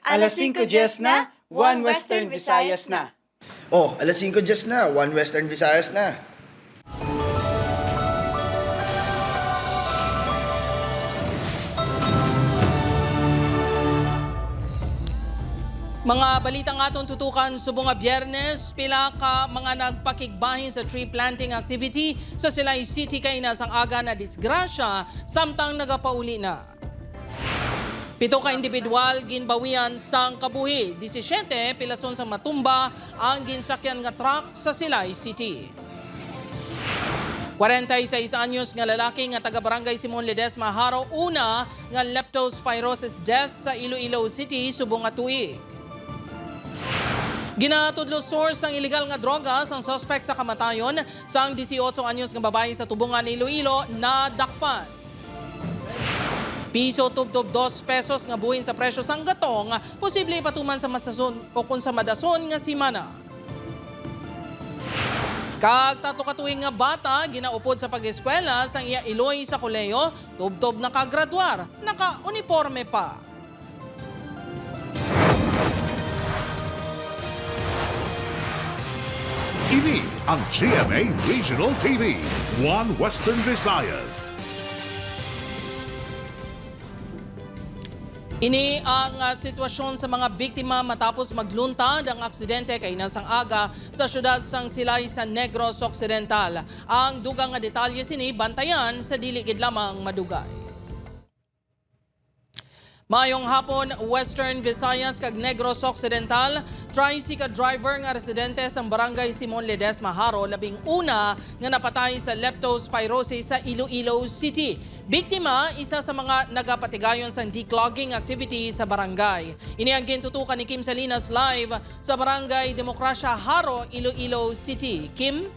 Alas 5:10 na, One Western Visayas na. Oh, alas 5:10 na, One Western Visayas na. Mga balitang atong tutukan subong nga Biyernes, pila ka mga nagpakigbahin sa tree planting activity sa Silay City kay nasang aga na disgrasya samtang nagapauli na. 7 ka individual ginbawian sang kabuhi, 17 pilason sa matumba ang ginsakyan nga truck sa Silay City. 46 anyos nga lalaki nga taga-barangay Simon Ledesma Haro una nga leptospirosis death sa Iloilo City subong nga tuig. Ginatudlo source ang illegal nga droga sang suspect sa kamatayon sang 18 anyos nga babae sa tubungan ni Iloilo na dakpan. Piso tubtob 2 pesos nga buhin sa presyo sang gatong, posible ipatuman sa masason o kung sa madason nga simana. Kag 3 katuig nga bata ginaupod sa pag-eskwela sang iya iloy sa koleyo, tubtob na kagraduar, naka-uniforme pa. Ini ang GMA Regional TV, One Western Visayas. Ini ang sitwasyon sa mga biktima matapos magluntad ang aksidente kay nasang aga sa syudad sang Silay sa Negros Occidental. Ang dugang nga detalye sini bantayan sa dili gid lamang madugay. Mayong hapon, Western Visayas kag Negros Occidental, tricycle driver nga residente sa barangay Simon Ledesma Haro labing una nga napatay sa leptospirosis sa Iloilo City. Biktima, isa sa mga nagapatigayon sa declogging activity sa barangay. Ini ang gintutukan ni Kim Salinas live sa barangay Demokrasya Haro, Iloilo City. Kim?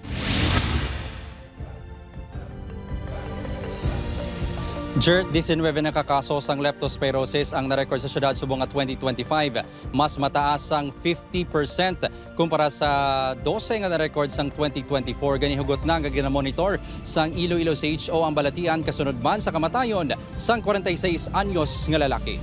Jert, 19 na kakaso sang leptospirosis ang narecord sa syudad subong at 2025. Mas mataas ang 50% kumpara sa 12 nga narecord sang 2024. Ganihugot na nga ginamonitor sang Iloilo CHO ang balatian kasunod man sa kamatayon sang 46 anyos nga lalaki.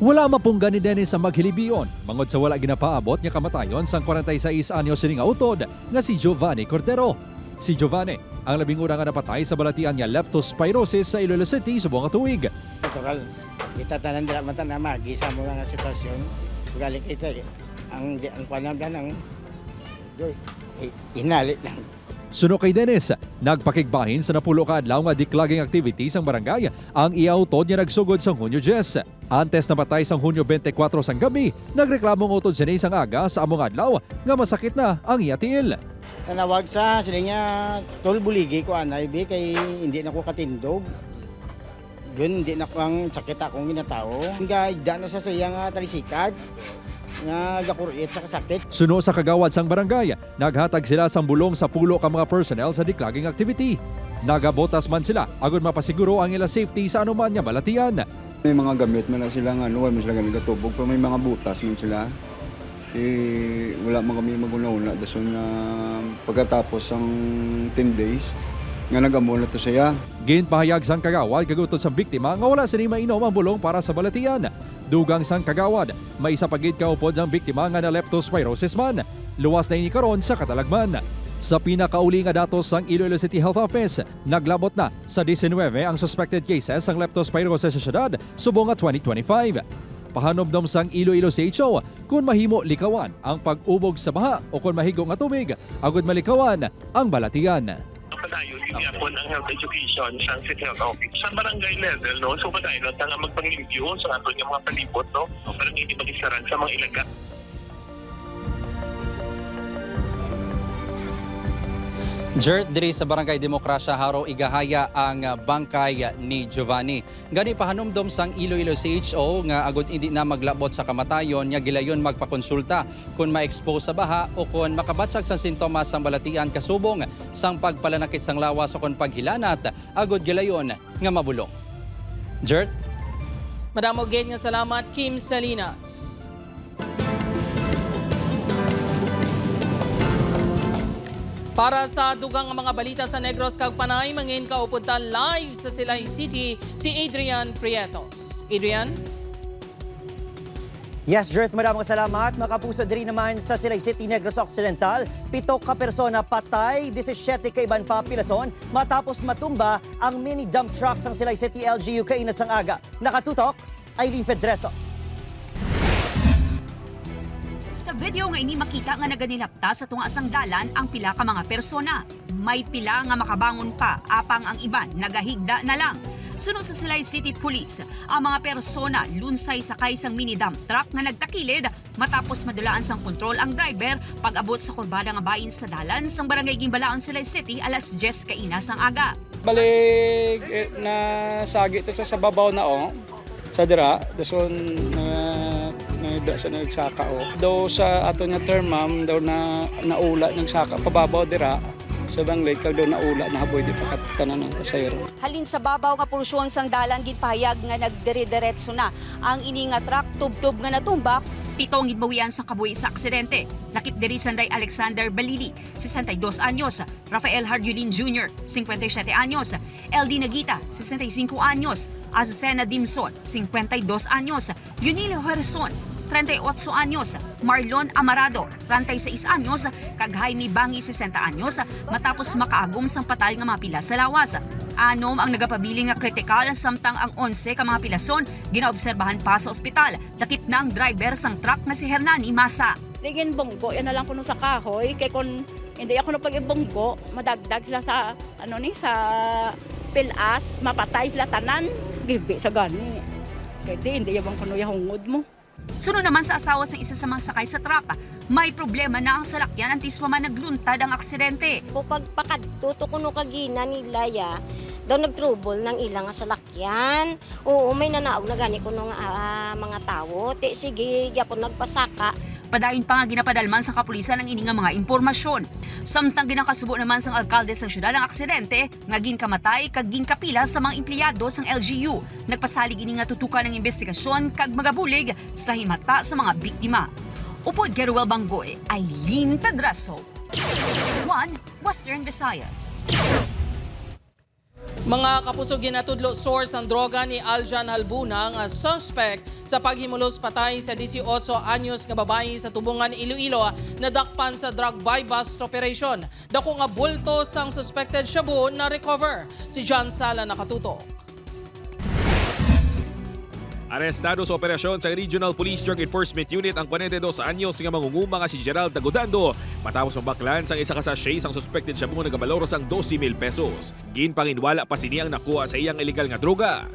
Wala mapunggan ni Dennis sa maghilibiyon, mangod sa wala ginapaabot nga kamatayon sang 46 anyos sining utod nga si Giovanni Cordero. Si Giovanni, ang labing una nga napatay sa balatian niya leptospirosis sa Iloilo City subong nga tuig. Natural, kita tanan dira man na magisa mo nga sitwasyon. Galing kita ang panam lang inalit lang. Suno kay Dennis, nagpakigbahin sa napulo ka adlaw nga declogging activities ang barangay ang iautod niya nagsugod sa Hunyo 10. Antes na patay sang Hunyo 24 sang gabi, nagreklamong utod siya isang aga sa among adlaw nga masakit na ang iya tiil. Tanawag sa sila nga tol buligi ko anay be kay hindi na ko katindog. Doon hindi na ko ang sakit akong ginatao. Nga na sa sayang talisikad nga gakurit sa kasakit. Suno sa kagawad sang barangay, naghatag sila sang bulong sa pulo ka mga personnel sa declogging activity. Nagabotas man sila agud mapasiguro ang ila safety sa anuman nga balatian. May mga gamit man na sila nga wala man sila ganun gatubog pero may mga butas man sila. Wala man kami maguna-una dason nga pagkatapos ang 10 days nga nagamon na to siya. Ginpahayag sang kagawad kagutod sa biktima nga wala sini mainom ang bulong para sa balatian. Dugang sang kagawad, may isa pagid kaupod ang biktima nga na leptospirosis man. Luwas na ini karon sa katalagman. Sa pinakauli nga datos sang Iloilo City Health Office, naglabot na sa 19 ang suspected cases sang leptospirosis sa syudad subong nga 2025. Pahanomdom sang Iloilo CHO kung mahimo likawan ang pag-ubog sa baha o kung mahigo nga tubig, agud malikawan ang balatian. Padayon yung yapon ang health education sa City Health Office sa barangay level, no? So padayon ang magpang-review sa ato yung mga palibot, no? Para hindi magisaran sa mga ilaga. Jert, diri sa barangay Demokrasya Haro igahaya ang bangkay ni Giovanni. Gani pahanumdom sang Iloilo CHO nga agud hindi na maglabot sa kamatayon nga gilayon magpakonsulta kung ma-expose sa baha o kung makabatsag sa sintomas sang balatian kasubong sang pagpalanakit sang lawas o kung paghilanat agud gilayon nga mabulong. Jert? Madamo gid nga salamat Kim Salinas. Para sa dugang mga balita sa Negros kag Panay, mangin kaupuntan live sa Silay City si Adrian Prietos. Adrian? Yes, Jerth, maraming salamat. Makapuso diri naman sa Silay City, Negros Occidental. 7 ka persona patay, 17 ka iban pa pilason matapos matumba ang mini dump truck sa Silay City LGU kainas ang aga. Nakatutok, Aileen Pedreso. Sa video nga ini makita nga naganilapta sa tunga sang dalan ang pila ka mga persona. May pila nga makabangon pa, apang ang iban nagahigda na lang. Suno sa Silay City Police, ang mga persona lunsay sakay sang mini dump truck nga nagtakilid matapos madulaan sang kontrol ang driver pag-abot sa kurbada nga bahin sa dalan sang barangay Gimbalaon, Silay City alas 10 kaina sang aga. Balik na sagi ito sa babaw na sa dira, dason sa nagsaka daw sa ato nga term ma'am daw na naula nagsaka pababaw dira sa banglay kag daw naula na haboy di pakatanan ng pasayro. Halin sa babaw nga porsyon sang dalan ginpahayag nga nagdire-diretso na ang ini nga truck tubtob nga natumbak. 7 gidbawian sa kabuhi sa aksidente. Lakip diri Sanday Alexander Balili, 62 anyos, Rafael Hardulin Jr., 57 anyos, LD Nagita, 65 anyos, Azucena Dimson, 52 anyos, Yunilio Horizon, 38 anyos, Marlon Amarado, 36 anyos, kag Jaime Bangi, 60 anyos, matapos makaagom sang patal nga mga pila sa lawas. Anom ang nagapabili nga kritikal samtang ang 11 ka mga pilason ginaobserbahan pa sa ospital. Lakip na ang driver sang truck na si Hernani Masa. Digin bonggo, yan na lang kuno sa kahoy. Kaya kung hindi ako napag-ibonggo, madagdag sila sa, sa pilas, mapatay sila tanan. Gibi sa gani. Kaya hindi yabang kuno yahungod mo. Sunod naman sa asawa sa isa sa mga sakay sa truck, may problema na ang salakyan antis pa man nagluntad ang aksidente. O pagpakadto kuno kagina nila ya, daw nagtrubol ng ilang salakyan. Oo, may nanaog na gani kuno nga mga tawo. Sige, yapon nagpasaka. Padayon pa nga ginapadalman sa kapulisan ang ini nga mga impormasyon. Samtang ginakasubo naman sang alkalde sa syudad ang aksidente, nga ginkamatay kag ginkapila sa mga empleyado sang LGU. Nagpasalig ini nga tutukan ng investigasyon kag magabulig sa himata sa mga biktima. Upod kay Ruel Banggoy, Aileen Pedraso. 1 Western Visayas. Mga kapuso, ginatudlo source ang droga ni Aljan Halbuna nga suspect sa paghimulos patay sa 18 anyos nga babae sa Tubungan, Iloilo na dakpan sa drug buy-bust operation. Dako nga bulto sang suspected shabu na recover. Si John Sala nakatutok. Arestado sa operasyon sa Regional Police Drug Enforcement Unit ang 42 anyos nga mangunguma nga si Gerald Tagudando matapos mabaklan sang isa ka sachet sang suspected shabu nga nagabaloro sang 12,000 pesos. Ginpanginwala pa sini ang nakuha sa iyang illegal nga droga.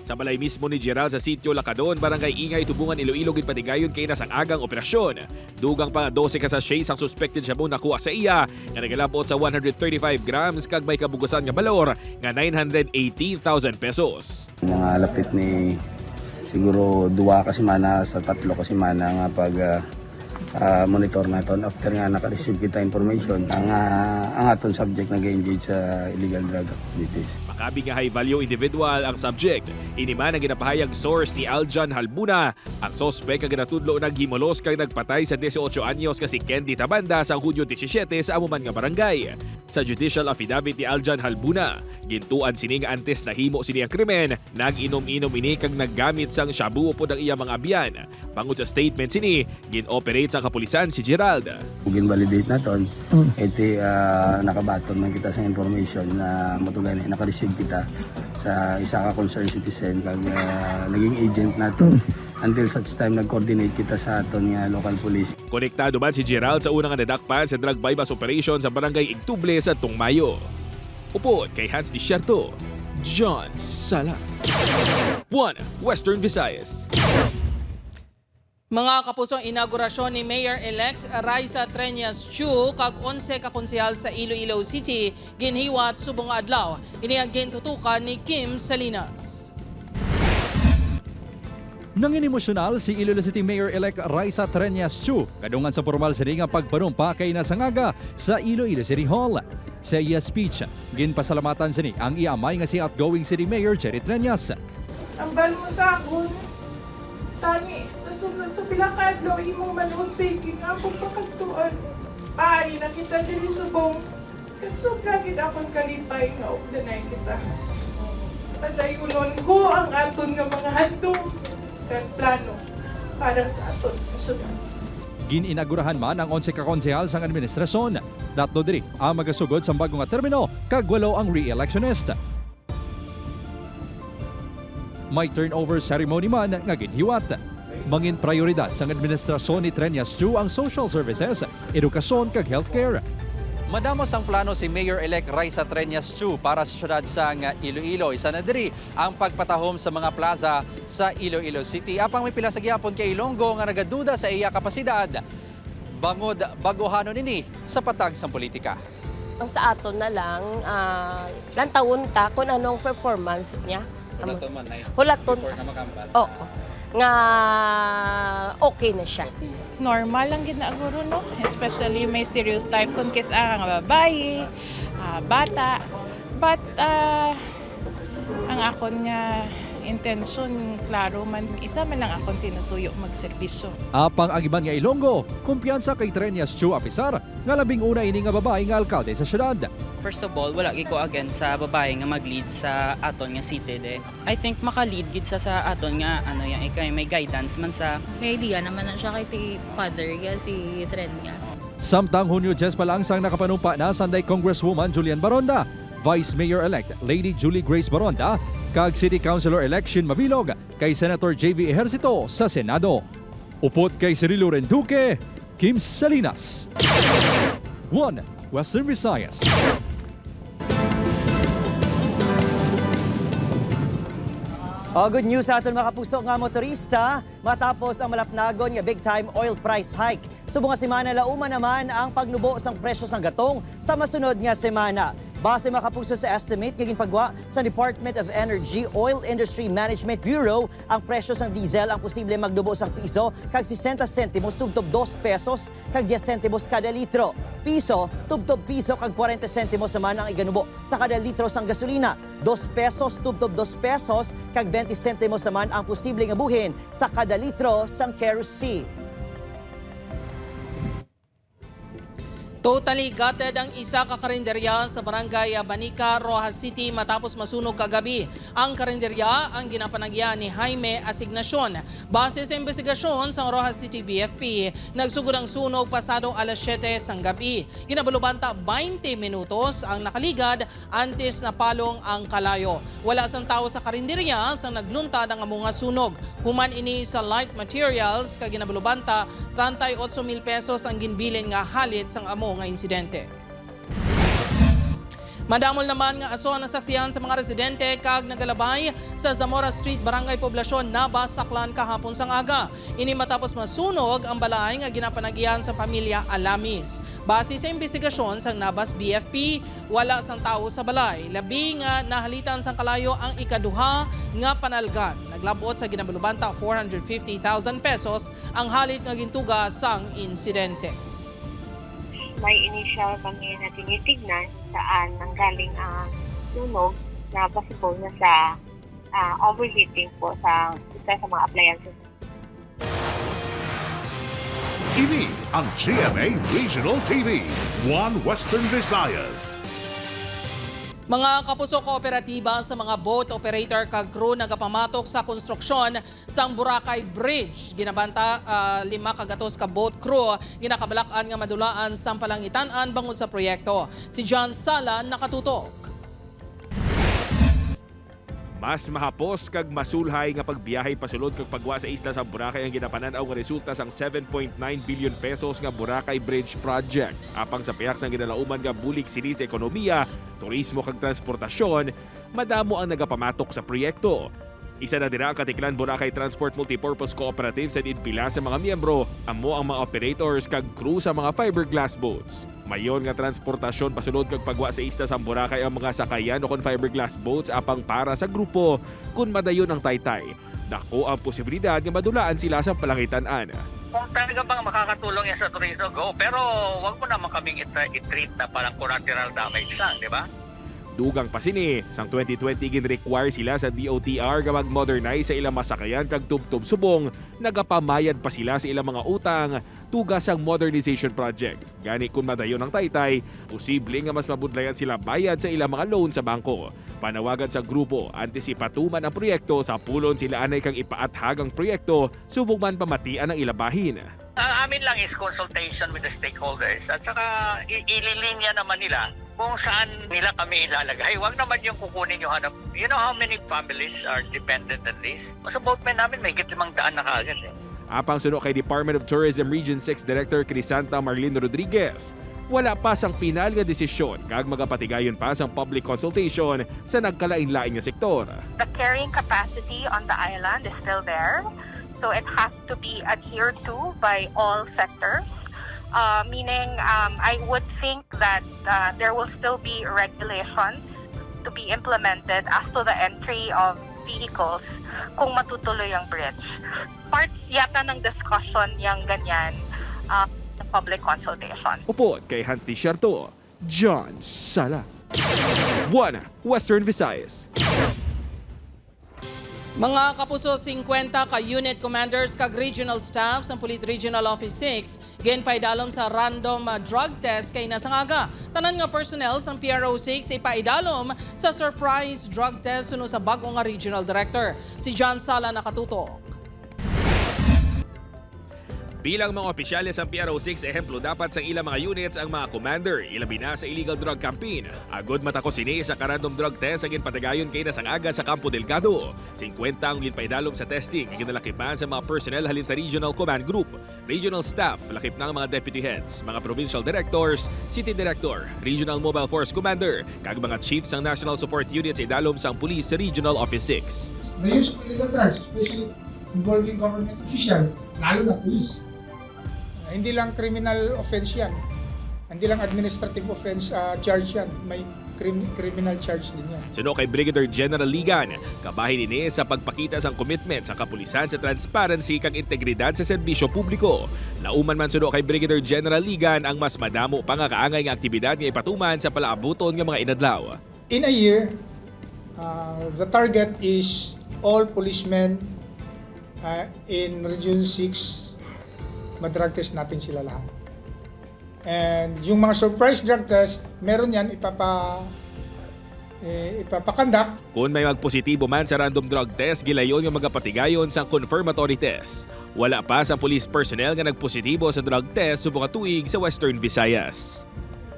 Sa balay mismo ni Gerald sa sitio Lacadon, Barangay Ingay, Tubungan, Iloilo, ginpatigayon kay nasang agang operasyon. Dugang pa 12 ka sachet sang suspected shabu nakuha sa iya nga nagalabot sa 135 grams kag may kabugasan nga balor nga 918,000 pesos. Mga lapit ni siguro 2 ka semana sa 3 ka semana nga pag monitor naton after nga naka-receive kita information ang aton subject nag-engage sa illegal drug activities. Makabi nga high value individual ang subject. Ini man ang ginapahayag source ni Aljan Halbuna. Ang suspect nga ginatudlo naghimulos kag nagpatay sa 18 anyos kasi Candy Tabanda sa Hunyo 17 sa amuman nga barangay. Sa judicial affidavit ni Aljan Halbuna, gintuan sini nga antes nahimo sini ang krimen, nag-inom-inom ini kag naggamit sang shabu upod ang iya mga abyan. Bangod sa statement sini, gin-operate sa kapulisan si Gerald. Gin-validate naton, nakabaton man kita sa information na matugay naka-receive kita sa isa ka concerned citizen kag naging agent naton. Until such time nag-coordinate kita sa aton nga local police. Konektado man si Gerald sa unang nadakpan sa drug buy-bust operation sa barangay Igtuble sa Tungmayo. Upod kay Hans Desierto, John Sala. 1 Western Visayas. Mga kapusong, inaugurasyon ni Mayor-elect Raisa Treñas Chu kag 11 ka konsehal sa Iloilo City ginhiwat subong adlaw. Ini ang gintutukan ni Kim Salinas. Nangin emosyonal si Iloilo City Mayor-elect Raisa Treñas Chu kadungan sa formal sini nga pagpanumpa kay nasangaga sa Iloilo City Hall. Sa iya speech, ginpasalamatan sini ang iamay nga si outgoing City Mayor Jerry Treñas. Ang bal mo sa akon, Tani, sa sunod sa pila ka adlaw imong manuntaking akong pakatuan. Ay, nakita diri subong. Kag sobra gid akong kalipay nga ugdanay kita. Padayunon ko ang aton nga mga handom kag plano para sa aton kasunod. Gininagurahan man ang 11 ka konsehal sang administrasyon. Datlo diri ang magasugod sa bagong nga termino kag 8 ang re-electionist. May turnover ceremony man nga ginhiwat. Mangin prioridad sang administrasyon ni Trias Chu ang social services, edukasyon kag healthcare. Madamos ang plano si Mayor-elect Raisa Trias Chu para sa syudad sang Iloilo. Isa na diri ang pagpatahom sa mga plaza sa Iloilo City. Apang may pila sa gihapon kay Ilonggo nga nagaduda sa iya kapasidad. Bangod baguhanon nini sa patag sang politika. Ang sa aton na lang, lantawon ta kung anong performance niya. Hulaton na makambal. Oo. Nga okay na siya. Normal lang ginaguro, no? Especially may stereotype kung kisa nga babae, bata. But ang akon nga intention, klaro man, isa man lang akong tinutuyo magserbisyo. Apang ang iban nga Ilonggo, kumpiyansa kay Trias Chu Apisar nga labing una ini nga babae nga alkalde sa syudad. First of all, wala gid ko against sa babae nga mag-lead sa aton nga city de. I think maka-lead gid sa aton nga ano yan ikay may guidance man sa. May idea naman na siya kay father ga si Trias. Samtang Hunyo 10 pa lang sang nakapanumpa na Sanday Congresswoman Julian Baronda, Vice Mayor-elect Lady Julie Grace Baronda, kag City Councilor election mabilog kay Senator JV Ejercito sa Senado. Upot kay Cirilo Renduque, Kim Salinas. 1 Western Visayas. Good news sa aton mga kapuso nga motorista, matapos ang malapnagon nga big time oil price hike. Subong nga semana lauman naman ang pagnubo sang presyo sang gatong sa masunod nga semana. Base mga kapuso sa estimate nga ginpagwa sa Department of Energy Oil Industry Management Bureau, ang presyo sang diesel ang posible magdubo sang piso kag 60 sentimos tubtob 2 pesos kag 10 sentimos kada litro. Piso tubtob piso kag 40 sentimos naman ang iganubo sa kada litro sang gasolina. 2 pesos tubtob 2 pesos kag 20 sentimos naman ang posible nga buhin sa kada litro sang kerosene. Totally gutted ang isa ka karinderya sa barangay Banica, Rojas City matapos masunog kagabi. Ang karinderya ang ginapanagyan ni Jaime Asignacion. Base sa investigasyon sa Rojas City BFP, nagsugod ang sunog pasado alas 7 sang gabi. Ginabalubanta 20 minutos ang nakaligad antes na palong ang kalayo. Wala sang tao sa karinderya sang nagluntad ang mga sunog. Human ini sa light materials kag ginabalubanta 38,000 pesos ang ginbilin nga halit sang amo nga insidente. Madamol naman nga aso ang nasaksihan sa mga residente kag nagalabay sa Zamora Street, Barangay Poblasyon, Nabas, Saklan kahapon sang aga. Ini matapos masunog ang balay nga ginapanagian sa pamilya Alamis. Base sa investigasyon sa Nabas BFP, wala sang tao sa balay. Labi nga nahalitan sang kalayo ang ikaduha nga panalgan. Naglabot sa ginabalubanta 450,000 pesos ang halit nga gintuga sang insidente. May initial kami na tinitignan saan nanggaling ang sunog na possible na sa overheating po sa isa sa mga appliances. Ini ang GMA Regional TV, 1 Western Visayas. Mga kapuso, kooperatiba sa mga boat operator kag crew nagapamatok sa konstruksyon sang Boracay Bridge. Ginabanta 5 kagatos ka boat crew ginakabalakan nga madulaan sang palangitan-an bangod sa proyekto. Si John Sala nakatutok. Mas mahapos kag masulhay nga pagbiyahe pasulod kag pagwa sa isla sa Boracay ang ginapanan-aw nga resulta sang 7.9 billion pesos nga Boracay Bridge Project. Apang sa piyak sang ginalauman nga bulik sini sa ekonomiya, turismo kag transportasyon, madamo ang nagapamatok sa proyekto. Isa na dira ang Katiklan Boracay Transport Multipurpose Cooperative sa idpila sa mga miyembro, amo ang mga operators kag crew sa mga fiberglass boats. Mayon nga transportasyon pasulod kag pagwa sa isla sa Boracay ang mga sakayan o kon fiberglass boats apang para sa grupo kun madayon ang taytay. Dako ang posibilidad nga madulaan sila sa palangitan-an. Kung talaga bang makakatulong yan sa turismo, go. Pero wag mo naman kaming i-treat na parang collateral damage lang, di ba? Dugang pa sini, sang 2020 gin-require sila sa DOTR nga mag-modernize sa ilang masakayan kag tubtub subong, nagapamayad pa sila sa ilang mga utang tugas ang modernization project. Gani kung madayon ang taytay, posible nga mas mabudlayan sila bayad sa ilang mga loan sa bangko. Panawagan sa grupo, antisipatuman ang proyekto sa pulon sila anay kang ipaathag ang proyekto subong man pamatian ang ilabahin. Ang amin lang is consultation with the stakeholders at saka ililinya naman nila kung saan nila kami ilalagay. Huwag naman yung kukunin yung hanap. You know how many families are dependent on this? Sa boatman namin may 500 na kaagad eh. Apang suno kay Department of Tourism Region 6 Director Crisanta Marlene Rodriguez, wala pa sang pinal nga desisyon kag magapatigayon pa sang public consultation sa nagkalain-lain nga sektor. The carrying capacity on the island is still there, so it has to be adhered to by all sectors. Meaning, I would think that there will still be regulations to be implemented as to the entry of vehicles kung matutuloy ang bridge. Parts yata ng discussion yung ganyan, public consultations. Upod kay Hans Desierto, John Sala. 1 Western Visayas. Mga kapuso, 50 ka unit commanders kag regional staff sa Police Regional Office 6 ginpaidalom sa random drug test kay nasangaga. Tanan nga personnel sa PRO 6 ipaidalom sa surprise drug test suno sa bag-o nga regional director. Si John Sala nakatutok. Bilang mga opisyales ng PRO6, ehemplo dapat sa ilang mga units ang mga commander, ilabi na sa illegal drug campaign. Agod matako sini sa random drug test ang ginpatagayon kay nasangaga sa Campo Delgado. 50 ang ginpaidalom sa testing, ginalakipan sa mga personnel halin sa Regional Command Group, regional staff, lakip ng mga deputy heads, mga provincial directors, city director, regional mobile force commander, kag mga chiefs ng national support units idalom sa Police Regional Office 6. The use of illegal drugs, especially involving government official, lalo na police. Hindi lang criminal offense yan. Hindi lang administrative offense charge yan. May criminal charge din yan. Suno kay Brigadier General Ligan, kabahin ini sa pagpakita sang commitment sa kapulisan sa transparency kag integridad sa serbisyo publiko. Nauman man suno kay Brigadier General Ligan ang mas madamo pa nga kaangay nga aktibidad nga ipatuman sa palaabuton nga mga inadlaw. In a year, the target is all policemen in Region 6 mag-drug test natin sila lahat. And yung mga surprise drug test, meron yan ipapakandak. Kung may magpositibo man sa random drug test, gilayon nga magapatigayon sa confirmatory test. Wala pa sa police personnel nga nagpositibo sa drug test subong tuig sa Western Visayas.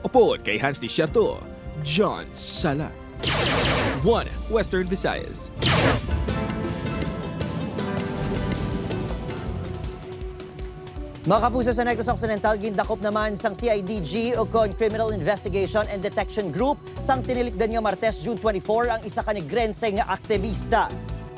Upod kay Hans Desierto, John Sala. 1 Western Visayas. Mga kapuso, sa Negros Occidental, gindakop naman sang CIDG o Criminal Investigation and Detection Group sang tinilikdan nga Martes, June 24 ang isa ka negrense nga aktivista.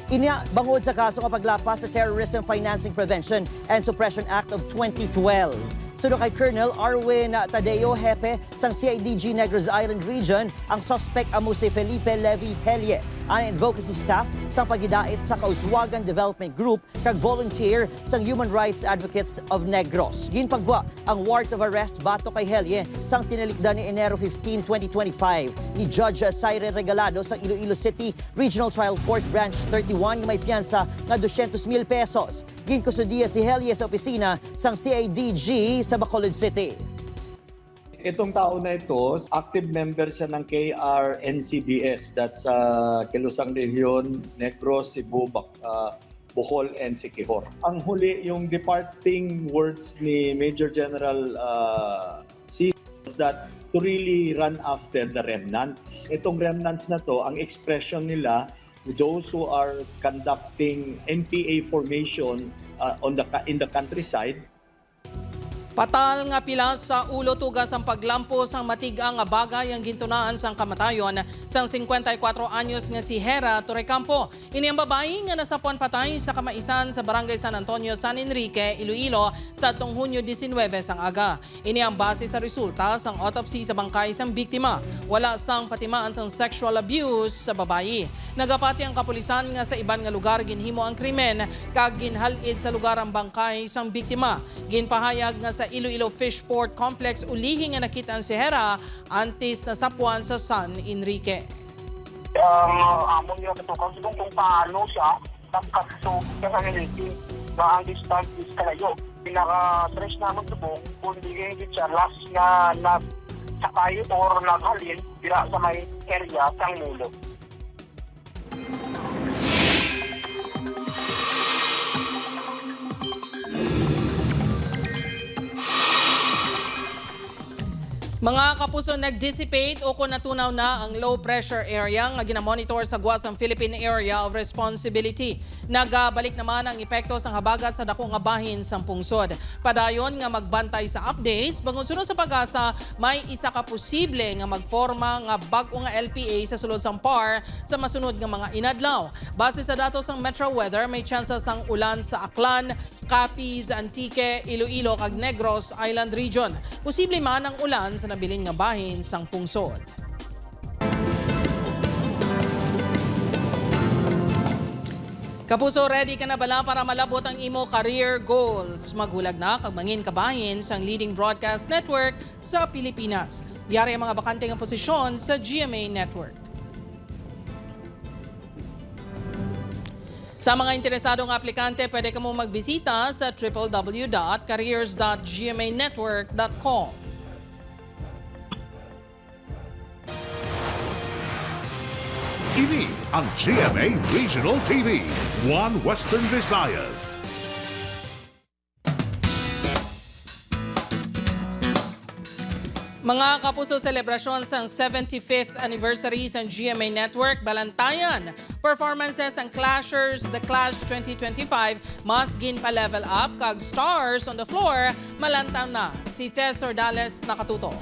Inya bangod sa kaso nga paglapas sa Terrorism Financing Prevention and Suppression Act of 2012. Suno kay Colonel Arwin Tadeo, hepe sang CIDG Negros Island Region, ang suspect amo si Felipe Levi Helye, ang advocacy staff sang pagidait sa Kauswagan Development Group kag volunteer sang Human Rights Advocates of Negros. Ginpagwa ang warrant of arrest bato kay Helye sang tinilikdan ni Enero 15, 2025 ni Judge Saire Regalado sa Iloilo City Regional Trial Court Branch 31 nga may piyansa nga 200,000 pesos. Ginkusudiya si Helye sa opisina sang CIDG sa Bacolod City. Itong tao na ito, active member siya ng KRNCDS, that's Kilusang Region, Negros, Cebu, Bohol, and Siquijor. Ang huli, yung departing words ni Major General C that to really run after the remnants. Itong remnants na to, ang expression nila, those who are conducting NPA formation in the countryside. Patal nga pila sa ulo tugas ang paglampos ang matigang nga bagay ang gintunaan sang kamatayon sang 54 anyos nga si Hera Torrecampo. Ini ang babae nga nasapuan patay sa kamaisan sa Barangay San Antonio, San Enrique, Iloilo sa atong Hunyo 19 sang aga. Ini ang base sa resulta sang autopsy sa bangkay sang biktima. Wala sang patimaan sang sexual abuse sa babae. Nagapati ang kapulisan nga sa iban nga lugar ginhimo ang krimen kag ginhalid sa lugar ang bangkay sang biktima. Ginpahayag nga sa sa Iloilo Fishport Complex ulihi nga nakita ang sihera antes na sapuan sa San Enrique. Amon niya katukan sigong kung paano siya nagkaso sa San Enrique na ang distance is kalayo. Pinaka-stress naman subong kung hindi kayo siya last na nagsakay or naghalin dira sa may area sang mulo. Mga kapuso, nag-dissipate o kung natunaw na ang low pressure area nga ginamonitor sa Guasang Philippine Area of Responsibility. Nagabalik naman ang epekto sa habagat sa dako nga bahin sa pungsod. Padayon nga magbantay sa updates, bangon sunod sa pag-asa, may isa ka posible nga magporma nga bag-o nga LPA sa sulod sang PAR sa masunod nga mga inadlaw. Base sa datos ng Metro Weather, may tsansa sang ulan sa Aklan, Capiz, Antique, Iloilo kag Negros Island Region. Posible man ang ulan sa nabilin nga bahin sang pungsod. Kapuso, ready ka na bala para malabot ang imo career goals? Maghulag na kag mangin kabahin sang leading broadcast network sa Pilipinas. Yari ang mga bakanteng posisyon sa GMA Network. Sa mga interesadong aplikante, pwede ka mo magbisita sa www.careers.gmanetwork.com. Ini ang GMA Regional TV, One Western Visayas. Mga kapuso, selebrasyon sa 75th anniversary sa GMA Network, Balantayan. Performances ang Clashers, The Clash 2025, mas gin pa level up, kag Stars on the Floor, malantaw na. Si Tess Ordales nakatuto.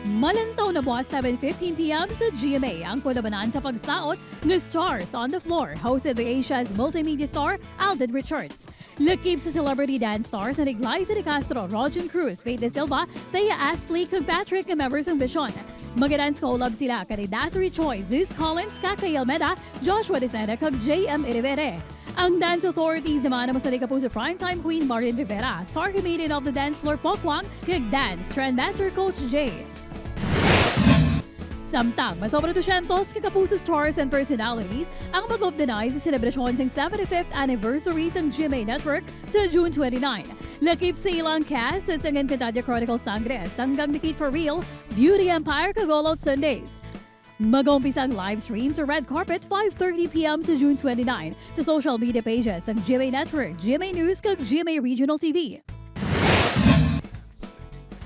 Malantaw na buwas 7:15 p.m. sa GMA ang kulabanan sa pagsaot ng Stars on the Floor, hosted by Asia's multimedia star Alden Richards. Lakip sa celebrity dance stars na Glyza de Castro, Rojan Cruz, Faith De Silva, Thea Astley, kag Patrick na members ng Vision. Mag-dance collab sila kay Dassery Choi, Zeus Collins, Kakay Almeda, Joshua De Sena, kag J.M. Irivere. Ang dance authorities naman na masali po sa primetime queen Marian Rivera, star comedian of the dance floor Pokwang, kag dance trendmaster Coach J. Samtang, masobra 200 kakapuso stars and personalities ang mag-obdenay sa selebrasyon ng 75th anniversary ng GMA Network sa June 29. Lakip sa ilang cast sa Encantadia Chronicle Sangres, hanggang Nikit for Real, Beauty Empire kag All Out Sundays. Mag-umpisa ang live stream sa Red Carpet 5:30 p.m. sa June 29 sa social media pages ng GMA Network, GMA News kag GMA Regional TV.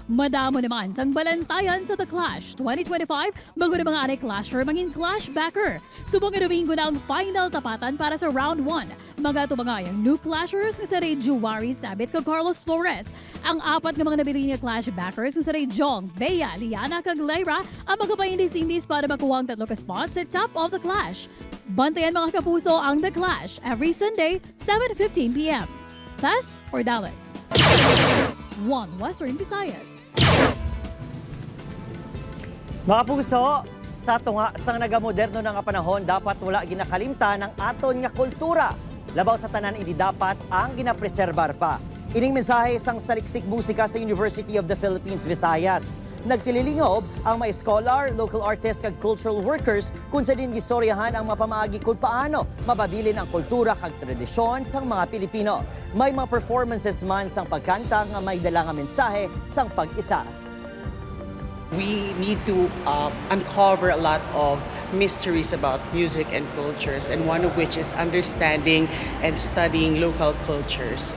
Madamo naman sang balantayan sa The Clash 2025 bago na mga anay-clasher mangin clash backer. Subong nga Domingo na ang final tapatan para sa round 1. Mga tumangay ang new clashers sa Ray Juwari Sabit kag Carlos Flores. Ang apat ng mga nabili niya clash backers sa Ray Jong, Bea, Liana kag Lyra ang magapahindis-indis para makuha ang 3 ka spots sa top of The Clash. Bantayan mga kapuso ang The Clash every Sunday 7:15 p.m. Tess or Dallas? One Western Visayas. Mga puso, sa tunga sang nagamoderno na nga panahon, dapat wala ginakalimtan ang aton nga kultura. Labaw sa tanan, hindi dapat ang ginapreserbar pa. Ining mensahe sang saliksik musika sa University of the Philippines, Visayas. Nagtililingob ang mga scholar, local artists kag cultural workers kung sa din gistoryahan ang mapamaagi kung paano mababilin ang kultura kag tradisyon sang mga Pilipino. May mga performances man sang pagkanta nga may dala nga mensahe sang pag-isa. We need to uncover a lot of mysteries about music and cultures, and one of which is understanding and studying local cultures.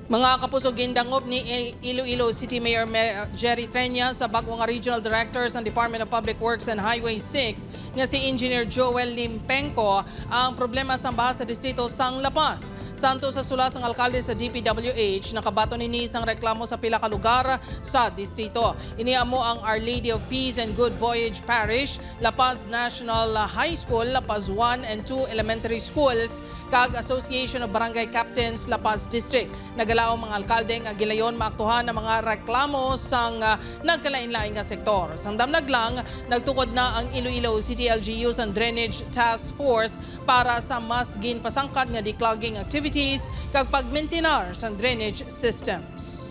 Mga kapuso, gindangob ni Iloilo City Mayor Jerry Treña sa bagong regional director sa Department of Public Works and Highway 6 nga si Engineer Joel Limpenko ang problema sa baha sa distrito sang Lapas. Santo sa sula sang alkalde sa DPWH, nakabato nini isang reklamo sa pila ka lugar sa distrito. Iniamo ang Our Lady of Peace and Good Voyage Parish, La Paz National High School, La Paz 1 and 2 Elementary Schools, kag Association of Barangay Captains La Paz District. Nagkalaong mga alkalde nga gilayon maaktuhan ng mga reklamo sang nagkalain-lain nga sektor. Sang damnag lang, nagtukod na ang Iloilo City LGU sa Drainage Task Force para sa mas ginpasangkad nga declogging activities kag pagmaintenar sa drainage systems.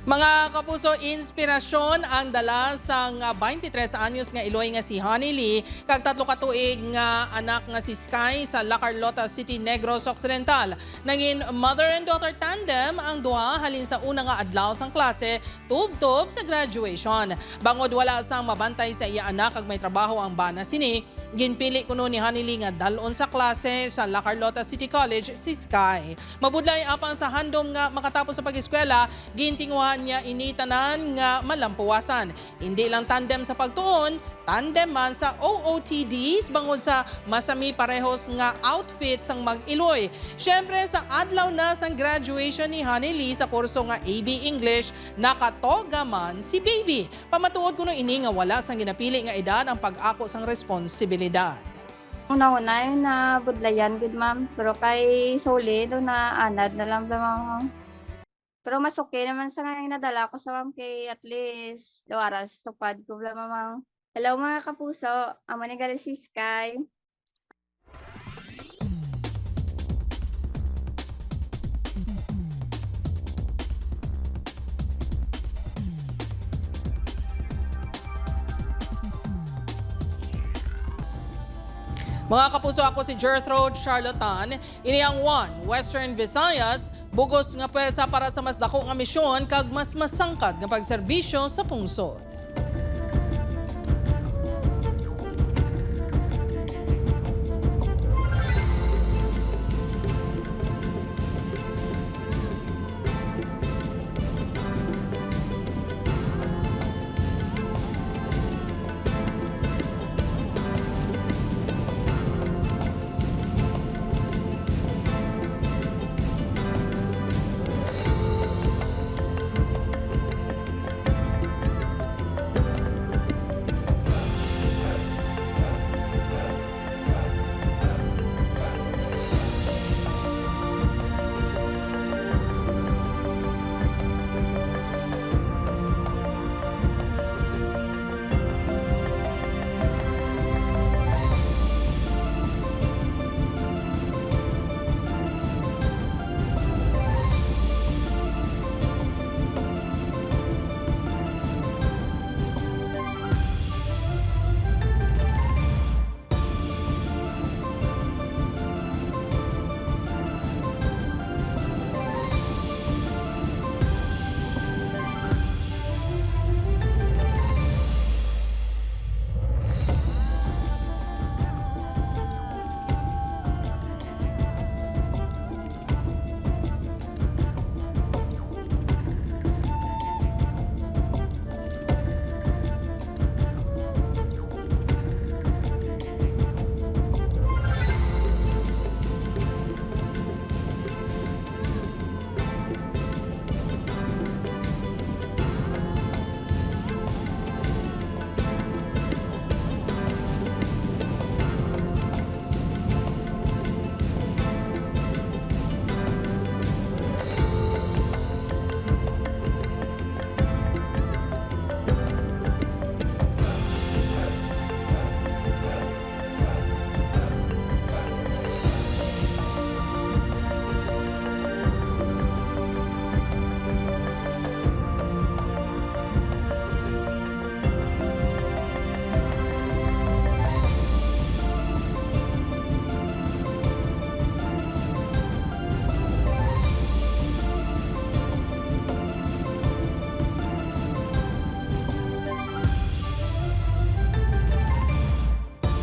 Mga kapuso, inspirasyon ang dala sang 23 anyos nga Iloy nga si Honey Lee kag 3 ka tuig nga anak nga si Sky sa La Carlota City, Negros Occidental. Nangin mother and daughter tandem ang duha halin sa una nga adlaw sang klase tub-tub sa graduation. Bangod wala sang mabantay sa iya anak kag may trabaho ang bana sini, ginpili kuno ni Honey Lee nga dalon sa klase sa La Carlota City College si Sky. Mabudlay apang sa handom nga makatapos sa pag-eskwela, gintinguhan niya initanan nga malampuwasan. Hindi lang tandem sa pagtuon, tandem man sa OOTDs bangod sa masami parehos nga outfit sang mag-Iloy. Syempre sa adlaw na sang graduation ni Honey Lee sa kurso nga AB English, nakatoga man si Baby. Pamatuod kuno ini nga wala sang ginapili nga edad ang pag-ako sang responsibilidad. Una-una yun na budlayan, good ma'am. Pero kay solid, na anad na lang mga. Pero mas okay naman sa ngayon nadala ko sa ma'am kay at least 2 oras tupad ko lang mamang. Hello mga kapuso, amo ni gali si Sky. Mga kapuso, ako si Gertrude Charlatan, ini ang One Western Visayas, bugos nga pwersa para sa mas dako nga misyon kag mas masangkad nga pagserbisyo sa pungsod.